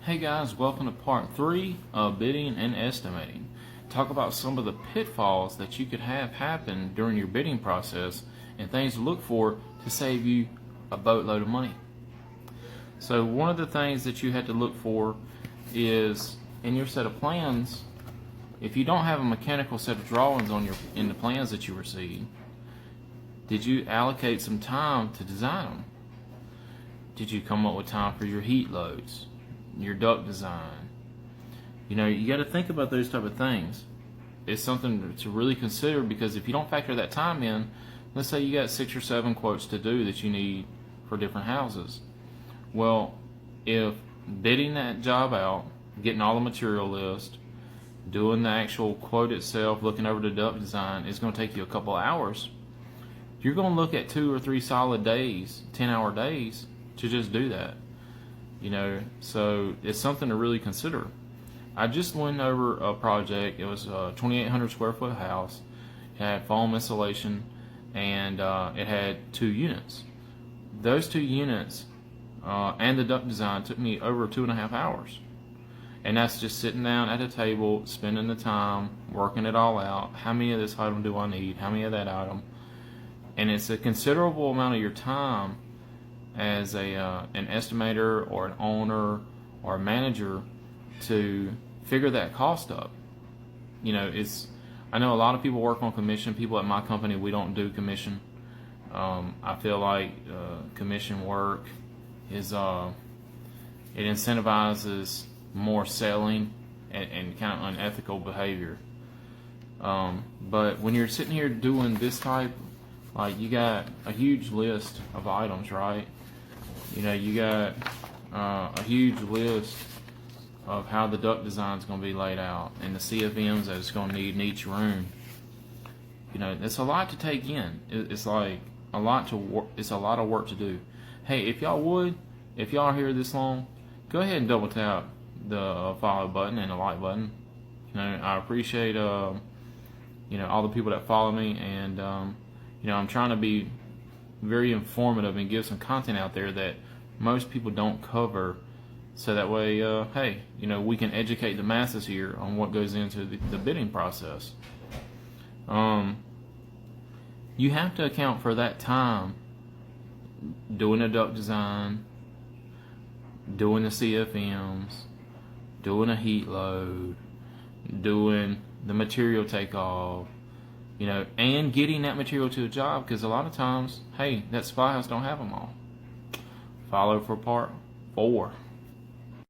Hey guys, welcome to part 3 of bidding and estimating. Talk about some of the pitfalls that you could have happen during your bidding process and things to look for to save you a boatload of money. So one of the things that you had to look for is in your set of plans, if you don't have a mechanical set of drawings in the plans that you receive, did you allocate some time to design them? Did you come up with time for your heat loads, your duct design? You got to think about those type of things. It's something to really consider, because if you don't factor that time in, let's say you got 6 or 7 quotes to do that you need for different houses. Well, if bidding that job out, getting all the material list, doing the actual quote itself, looking over the duct design is going to take you a couple of hours, you're going to look at 2 or 3 solid days, 10-hour days to just do that. So it's something to really consider. I just went over a project. It was a 2,800 square foot house. It had foam insulation, and it had 2 units. Those 2 units and the duct design took me over 2.5 hours. And that's just sitting down at a table, spending the time, working it all out. How many of this item do I need? How many of that item? And it's a considerable amount of your time as an estimator or an owner or a manager to figure that cost up. I know a lot of people work on commission. People at my company, we don't do commission. I feel like commission work is it incentivizes more selling and kind of unethical behavior. But when you're sitting here doing this type, like, you got a huge list of items, right? You got a huge list of how the duct design is going to be laid out and the CFMs that it's going to need in each room. It's a lot to take in. It's like a lot to work. It's a lot of work to do. Hey, if y'all are here this long, go ahead and double tap the follow button and the like button. I appreciate all the people that follow me, and I'm trying to be very informative and give some content out there that most people don't cover, so that way we can educate the masses here on what goes into the bidding process. You have to account for that time doing a duct design, doing the CFMs, doing a heat load, doing the material takeoff, and getting that material to a job, because a lot of times, that supply house don't have them all. Follow for part 4.